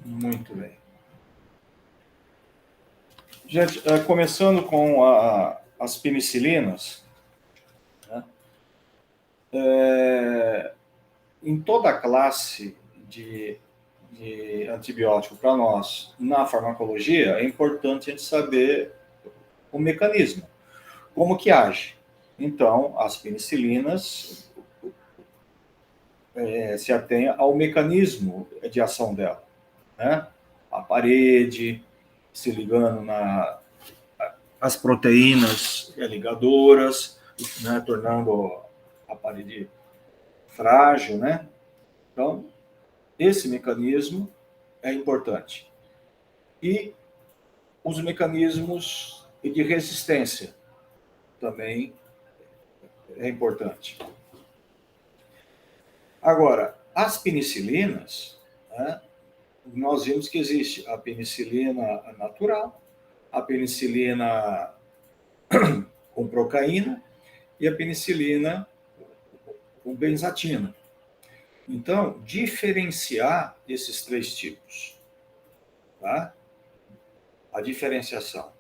Muito bem. Gente, começando com as penicilinas, né? Em toda a classe de antibiótico para nós, na farmacologia, é importante a gente saber o mecanismo, como que age. Então, as penicilinas se atém ao mecanismo de ação dela, né? A parede, se ligando as proteínas ligadoras, né? Tornando a parede frágil, né? Então, esse mecanismo é importante. E os mecanismos de resistência também é importante. Agora, as penicilinas, né, nós vimos que existe a penicilina natural, a penicilina com procaína e a penicilina com benzatina. Então, diferenciar esses três tipos, tá? A diferenciação,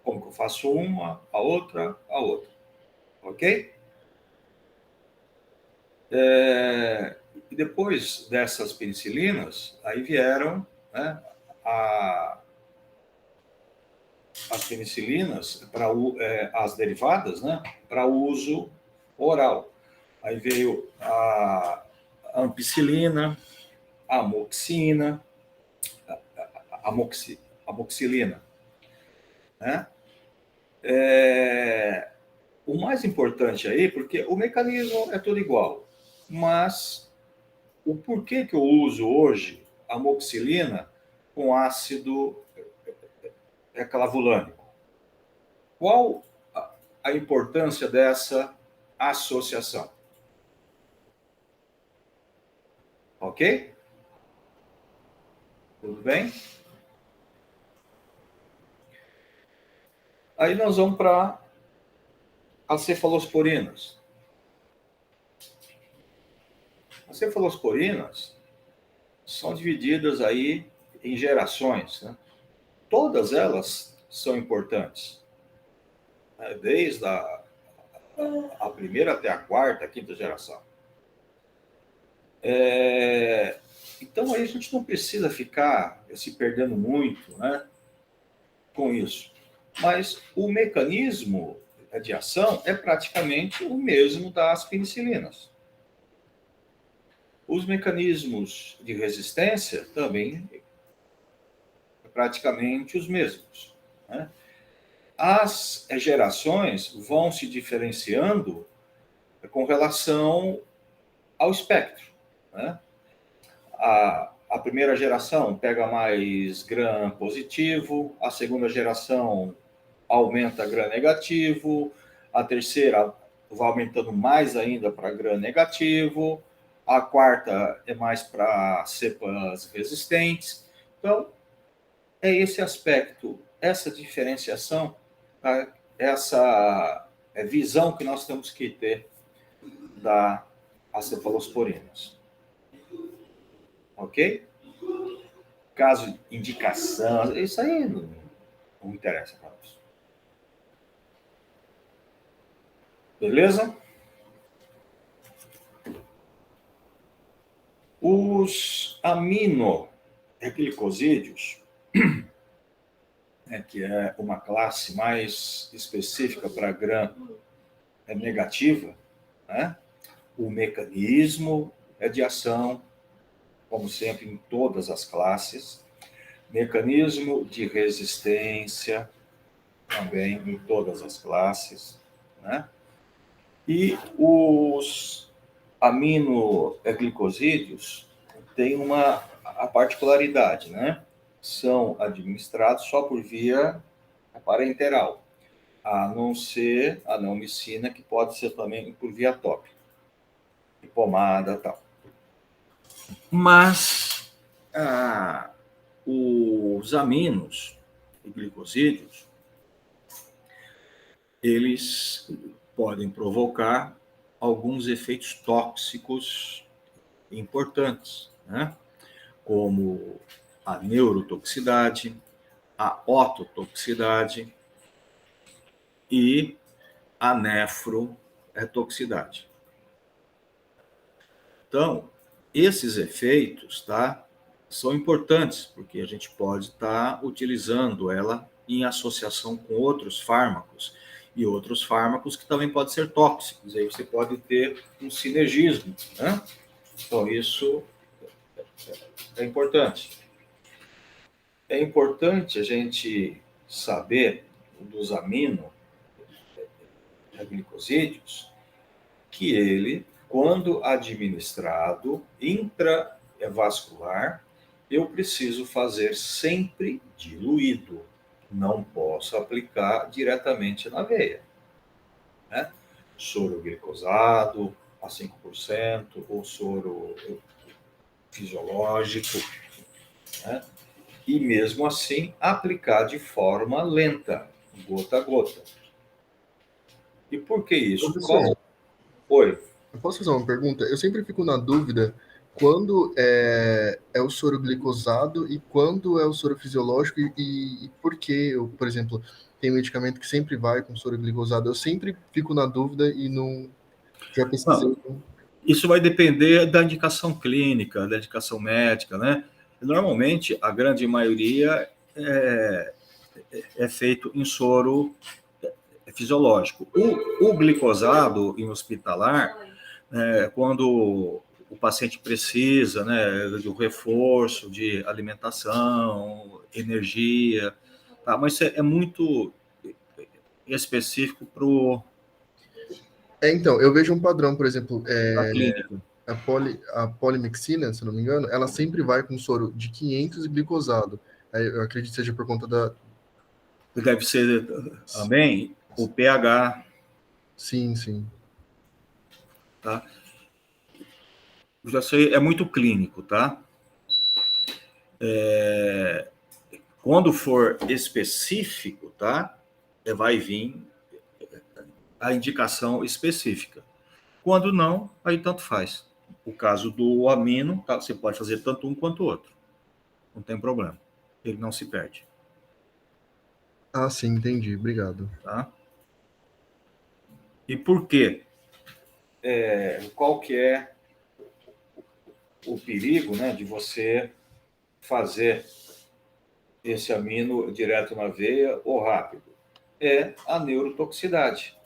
como que eu faço uma, a outra, ok? E depois dessas penicilinas, aí vieram, né, as penicilinas, as derivadas, né, para uso oral. Aí veio a ampicilina, a amoxina, amoxilina, né? O mais importante aí, porque o mecanismo é tudo igual, mas o porquê que eu uso hoje amoxilina com ácido clavulânico? Qual a importância dessa associação? Ok? Tudo bem? Aí nós vamos para as cefalosporinas. As cefalosporinas são divididas aí em gerações, né? Todas elas são importantes, né? Desde a primeira até a quarta, a quinta geração. Então aí a gente não precisa ficar se perdendo muito, né, com isso. Mas o mecanismo de ação é praticamente o mesmo das penicilinas. Os mecanismos de resistência também praticamente os mesmos, né? As gerações vão se diferenciando com relação ao espectro, né? A primeira geração pega mais gram positivo, a segunda geração aumenta gram negativo, a terceira vai aumentando mais ainda para gram negativo, a quarta é mais para cepas resistentes. Então, é esse aspecto, essa diferenciação, essa visão que nós temos que ter das cefalosporinas. Ok? Caso de indicação, isso aí não interessa para nós. Beleza? Os aminoglicosídeos, que é uma classe mais específica para gram negativa, né? O mecanismo de ação, como sempre em todas as classes, mecanismo de resistência, também em todas as classes, né? E os aminoglicosídeos têm a particularidade, né? São administrados só por via parenteral, a não ser a neomicina, que pode ser também por via tópica, de pomada e tal. Mas os aminos e glicosídeos, eles podem provocar alguns efeitos tóxicos importantes, né? como a neurotoxicidade, a ototoxicidade e a nefrotoxicidade. Então, esses efeitos, tá, são importantes, porque a gente pode estar utilizando ela em associação com outros fármacos, e outros fármacos que também podem ser tóxicos, aí você pode ter um sinergismo, né? Então, isso é importante. É importante a gente saber dos aminoglicosídeos que ele, quando administrado intravascular, eu preciso fazer sempre diluído. Não posso aplicar diretamente na veia, né? Soro glicosado a 5% ou soro fisiológico, né? E mesmo assim aplicar de forma lenta, gota a gota. E por que isso? Professor, Oi. eu posso fazer uma pergunta? Eu sempre fico na dúvida quando é o soro glicosado e quando é o soro fisiológico e por que, eu, por exemplo, tem medicamento que sempre vai com soro glicosado. Eu sempre fico na dúvida e não já pesquisei. Não, isso vai depender da indicação clínica, da indicação médica, né? Normalmente, a grande maioria é feito em soro fisiológico. O glicosado em hospitalar, quando o paciente precisa, né, de um reforço de alimentação, energia, tá? Mas isso é muito específico Então, eu vejo um padrão, por exemplo, para a clínica. a polimixina, se eu não me engano, ela sempre vai com soro de 500 e glicosado. Eu acredito que seja por conta da... Deve ser também o pH, Sim, sim. tá? Já sei, é muito clínico, tá? Quando for específico, tá? Vai vir a indicação específica. Quando não, aí tanto faz. O caso do amino, tá? Você pode fazer tanto um quanto o outro. Não tem problema. Ele não se perde, Ah, sim, entendi. Obrigado. tá? E por quê? Qual que é o perigo, né, de você fazer esse amino direto na veia ou rápido? É a neurotoxicidade.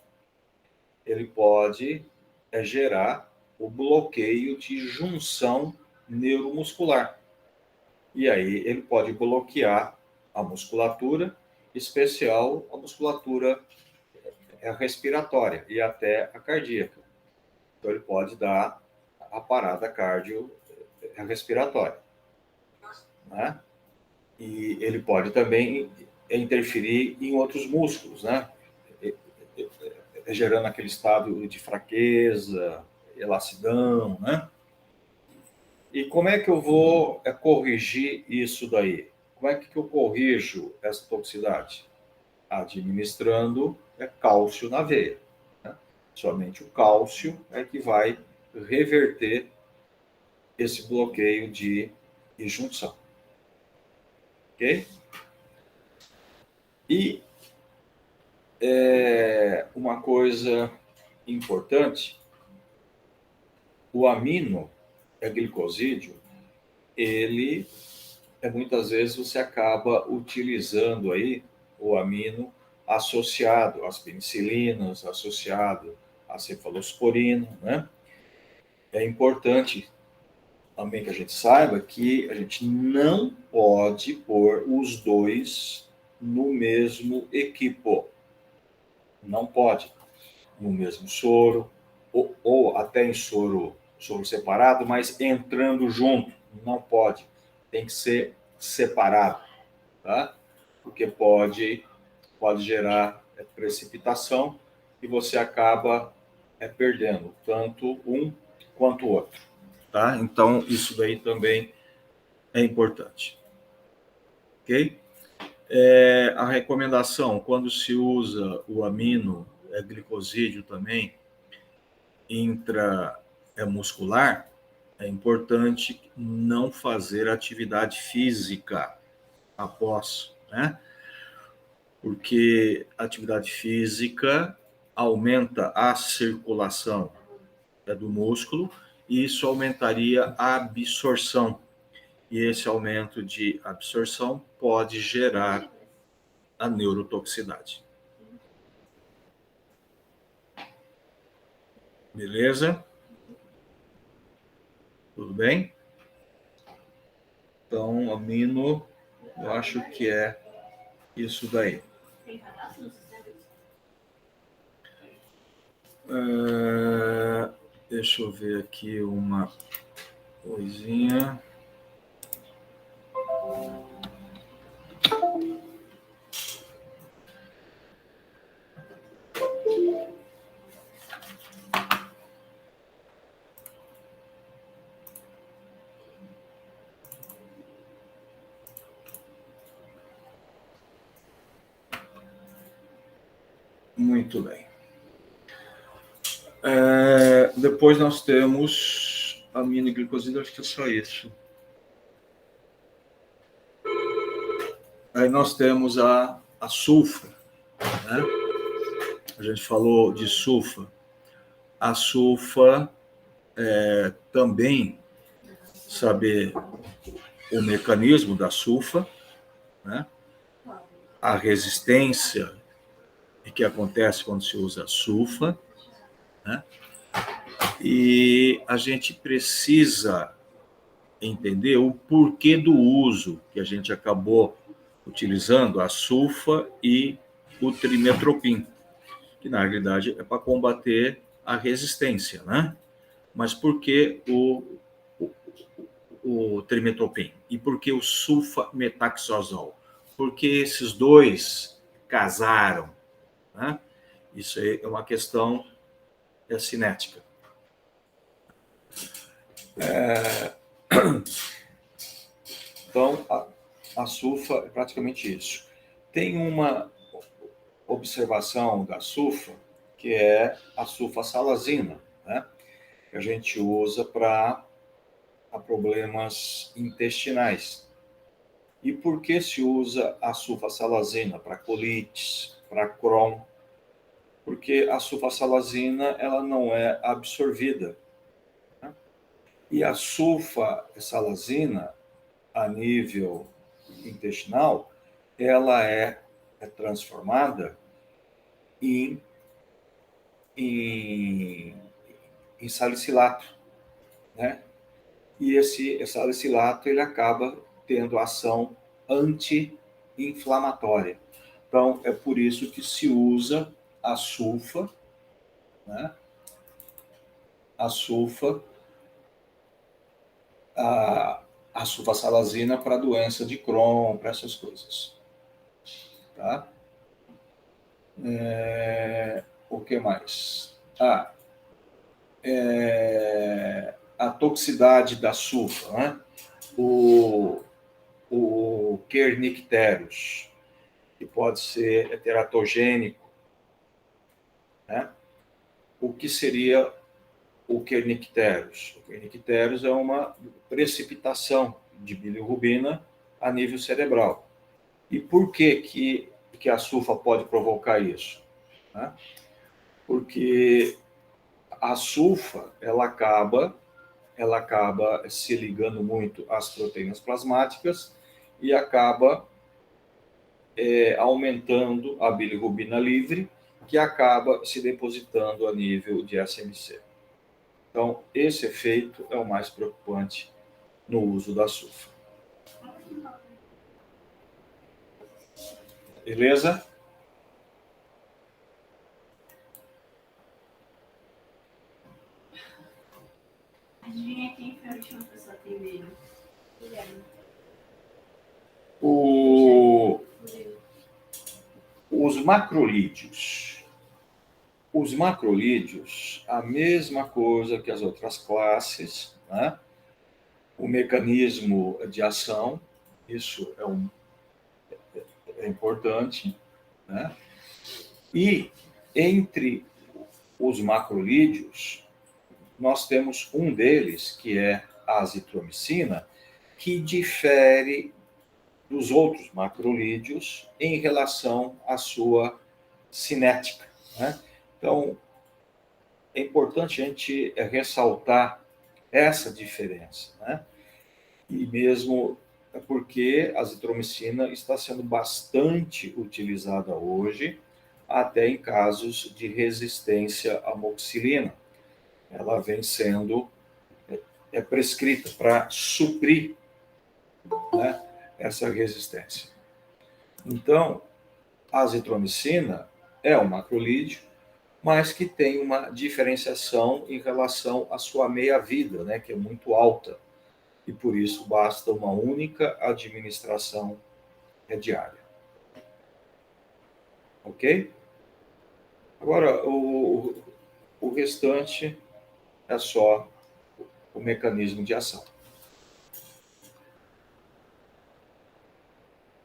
Ele pode gerar o bloqueio de junção neuromuscular. E aí ele pode bloquear a musculatura, especial a musculatura respiratória e até a cardíaca. Então ele pode dar a parada cardiorrespiratória, né? E ele pode também interferir em outros músculos, né? Gerando aquele estado de fraqueza, elacidão, né? E como é que eu vou corrigir isso daí? Como é que eu corrijo essa toxicidade? Administrando cálcio na veia, né? Somente o cálcio é que vai reverter esse bloqueio de junção, ok? E uma coisa importante, o amino glicosídeo, ele muitas vezes você acaba utilizando aí o amino associado às penicilinas, associado à cefalosporina, né? É importante também que a gente saiba que a gente não pode pôr os dois no mesmo equipo. Não pode. No mesmo soro, ou até em soro separado, mas entrando junto. Não pode. Tem que ser separado, tá? Porque pode gerar precipitação e você acaba perdendo tanto um quanto o outro, tá? Então, isso daí também é importante, ok? A recomendação, quando se usa o amino glicosídeo também, intramuscular, é importante não fazer atividade física após, né? Porque atividade física aumenta a circulação do músculo e isso aumentaria a absorção. E esse aumento de absorção pode gerar a neurotoxicidade. Beleza? Tudo bem? Então, amino, eu acho que é isso daí. Deixa eu ver aqui uma coisinha. Muito bem. Depois nós temos a aminoglicosida, acho que é só isso. Aí nós temos a sulfa, né? A gente falou de sulfa. A sulfa também saber o mecanismo da sulfa, né? A resistência que acontece quando se usa sulfa, né? E a gente precisa entender o porquê do uso que a gente acabou utilizando a sulfa e o trimetoprim, que na realidade é para combater a resistência, né? Mas por que o trimetoprim? E por que o sulfametaxazol? Porque esses dois casaram, né? Isso aí é uma questão cinética. Então, a sulfa é praticamente isso. Tem uma observação da sulfa, que é a sulfasalazina, né? Que a gente usa para problemas intestinais. E por que se usa a sulfasalazina? Para colites, para Crohn. Porque a sulfasalazina ela não é absorvida, né? E a sulfasalazina, a nível intestinal, ela é transformada em salicilato, né? E esse salicilato ele acaba tendo ação anti-inflamatória. Então, é por isso que se usa a sulfa, né? A sulfasalazina para doença de Crohn, para essas coisas. Tá? O que mais? A toxicidade da sulfa, né? O Kernicterus, que pode ser teratogênico, né? O que seria o Kernicterus? O Kernicterus é uma precipitação de bilirrubina a nível cerebral. E por que a sulfa pode provocar isso? Né? Porque a sulfa ela acaba se ligando muito às proteínas plasmáticas e acaba aumentando a bilirrubina livre, que acaba se depositando a nível de SMC. Então, esse efeito é o mais preocupante no uso da sulfa. Beleza? Adivinha quem foi a última pessoa que veio? Os macrolídeos. Os macrolídeos, a mesma coisa que as outras classes, né? O mecanismo de ação, isso é importante, né? E entre os macrolídeos, nós temos um deles, que é a azitromicina, que difere dos outros macrolídeos em relação à sua cinética, né? Então, é importante a gente ressaltar essa diferença, né? E mesmo porque a azitromicina está sendo bastante utilizada hoje, até em casos de resistência à amoxicilina. Ela vem sendo prescrita para suprir, né, essa resistência. Então, a azitromicina é um macrolídeo, mas que tem uma diferenciação em relação à sua meia-vida, né, que é muito alta. E por isso basta uma única administração diária. Ok? Agora, o restante é só o mecanismo de ação.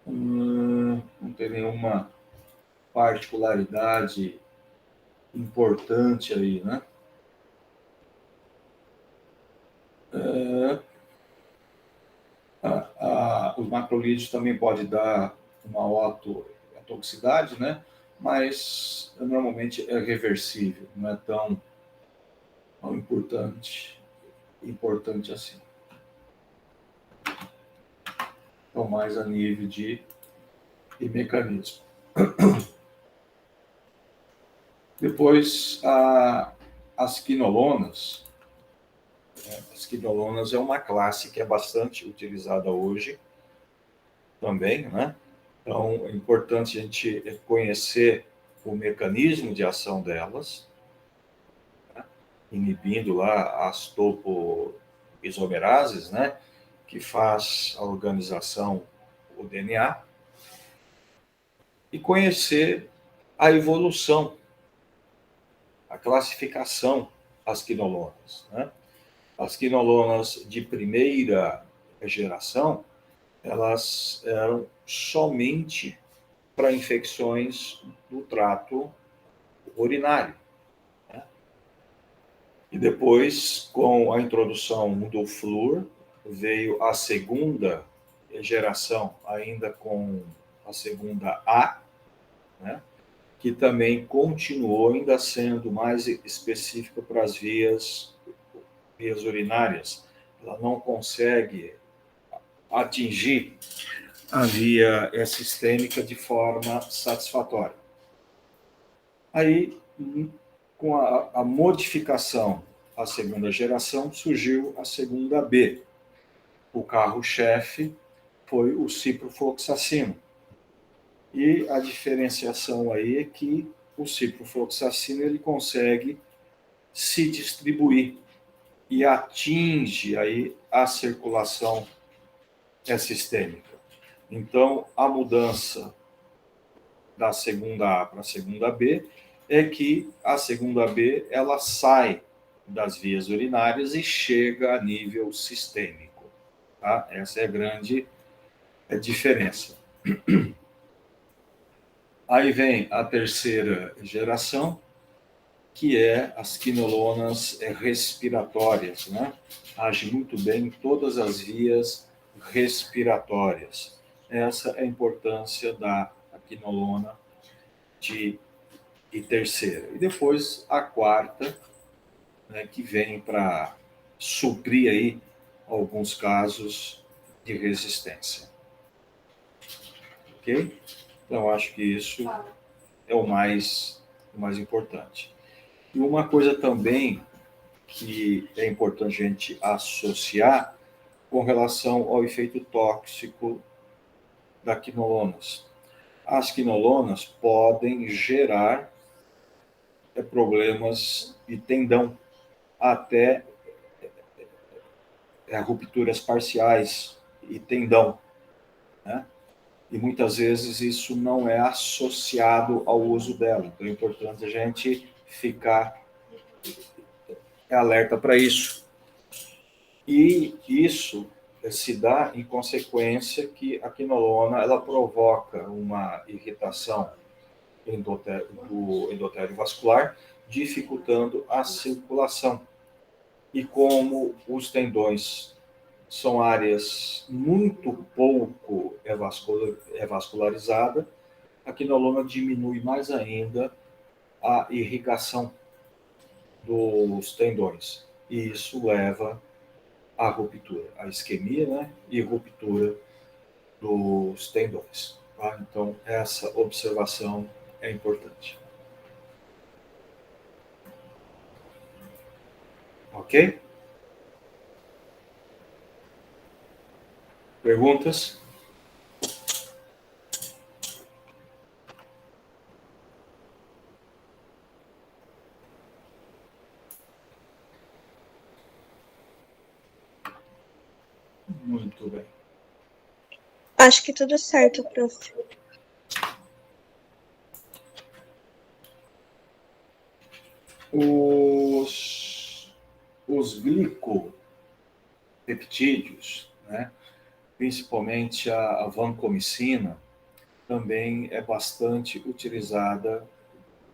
Não tem nenhuma particularidade importante aí, né? Os macrolídeos também podem dar uma otoxicidade, né? Mas normalmente é reversível, não é tão importante assim. Então, mais a nível de mecanismo. Depois, as quinolonas. As quinolonas é uma classe que é bastante utilizada hoje também, né? Então, é importante a gente conhecer o mecanismo de ação delas, né? Inibindo lá as topoisomerases, né? Que faz a organização do DNA, e conhecer a evolução, a classificação das quinolonas, né? As quinolonas de primeira geração, elas eram somente para infecções do trato urinário, né? E depois, com a introdução do flúor, veio a segunda geração, ainda com a segunda A, né? Que também continuou ainda sendo mais específica para as vias urinárias. Ela não consegue atingir a via sistêmica de forma satisfatória. Aí, com a modificação à segunda geração, surgiu a segunda B. O carro-chefe foi o ciprofloxacino. E a diferenciação aí é que o ciprofloxacino ele consegue se distribuir e atinge aí a circulação sistêmica. Então, a mudança da segunda A para a segunda B é que a segunda B ela sai das vias urinárias e chega a nível sistêmico. Tá? Essa é a grande diferença. Aí vem a terceira geração, que é as quinolonas respiratórias, né? Age muito bem em todas as vias respiratórias. Essa é a importância da quinolona de terceira. E depois a quarta, né, que vem para suprir aí alguns casos de resistência. Ok? Então, acho que isso é o mais importante. E uma coisa também que é importante a gente associar com relação ao efeito tóxico da quinolonas. As quinolonas podem gerar problemas de tendão, até rupturas parciais e tendão, né? E muitas vezes isso não é associado ao uso dela. Então é importante a gente ficar alerta para isso. E isso se dá em consequência que a quinolona ela provoca uma irritação do endotélio vascular, dificultando a circulação. E como os tendões são áreas muito pouco vascularizadas, a quinolona diminui mais ainda a irrigação dos tendões. E isso leva à ruptura, à isquemia, né? E ruptura dos tendões. Tá? Então, essa observação é importante. Ok? Perguntas? Muito bem. Acho que tudo certo, prof. Os glicopeptídeos, né, principalmente a vancomicina, também é bastante utilizada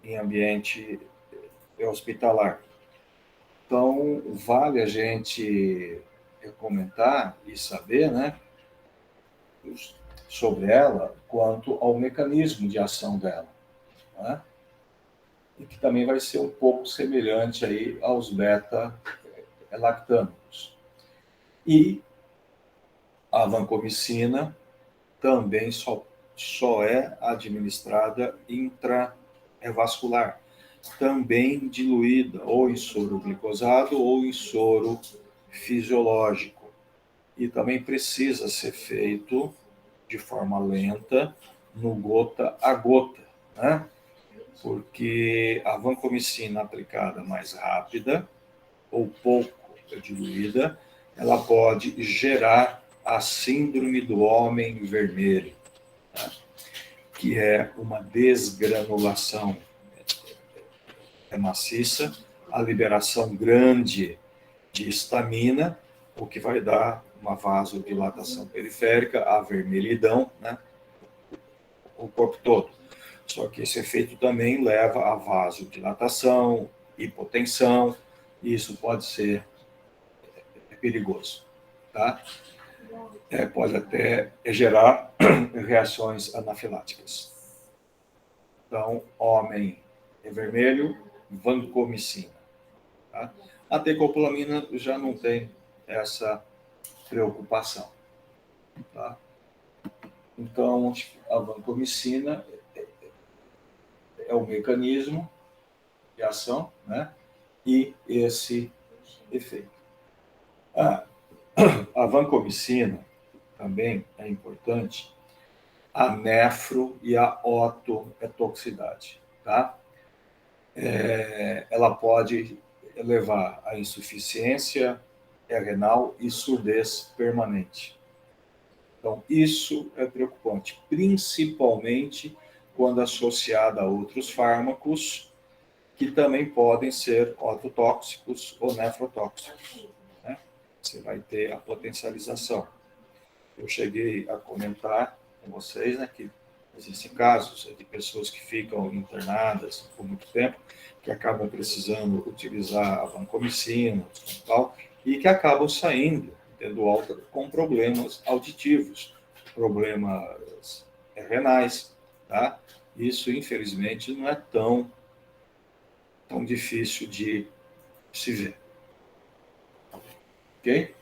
em ambiente hospitalar. Então, vale a gente comentar e saber, né, sobre ela quanto ao mecanismo de ação dela, né? E que também vai ser um pouco semelhante aí aos beta-lactâmicos. E a vancomicina também só é administrada intravascular, também diluída ou em soro glicosado ou em soro fisiológico. E também precisa ser feito de forma lenta, no gota a gota, né? Porque a vancomicina aplicada mais rápida ou pouco diluída, ela pode gerar a síndrome do homem vermelho, tá? Que é uma desgranulação maciça, a liberação grande de histamina, o que vai dar uma vasodilatação periférica, a vermelhidão, né? O corpo todo. Só que esse efeito também leva a vasodilatação, hipotensão, e isso pode ser perigoso, tá? Pode até gerar reações anafiláticas. Então, homem é vermelho, vancomicina. Tá? A decopolamina já não tem essa preocupação. Tá? Então, a vancomicina é o mecanismo de ação, né? E esse efeito. A vancomicina também é importante, a nefro e a ototoxicidade, tá? Ela pode levar à insuficiência renal e surdez permanente. Então, isso é preocupante, principalmente quando associada a outros fármacos que também podem ser ototóxicos ou nefrotóxicos, né? Você vai ter a potencialização. Eu cheguei a comentar com vocês, né, que existem casos de pessoas que ficam internadas por muito tempo, que acabam precisando utilizar a vancomicina e tal, e que acabam saindo, tendo alta, com problemas auditivos, problemas renais, tá? Isso, infelizmente, não é tão difícil de se ver. Ok?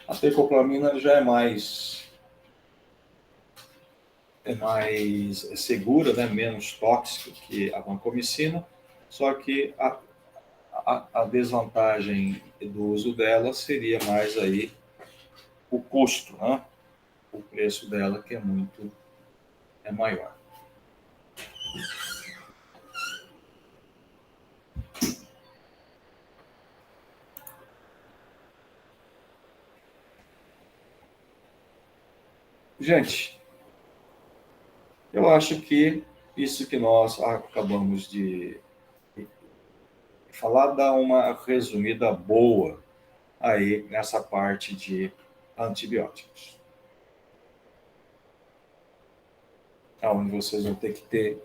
A tecoplamina já é mais segura, né? Menos tóxica que a vancomicina, só que a desvantagem do uso dela seria mais aí o custo, né? O preço dela que é maior. Gente, eu acho que isso que nós acabamos de falar dá uma resumida boa aí nessa parte de antibióticos. É onde vocês vão ter que ter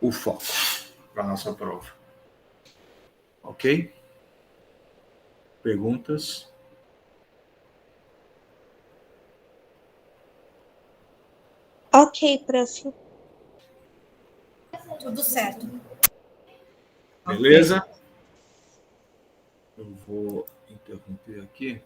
o foco para a nossa prova. Ok? Perguntas? Ok, prof. Tudo certo. Beleza? Eu vou interromper aqui.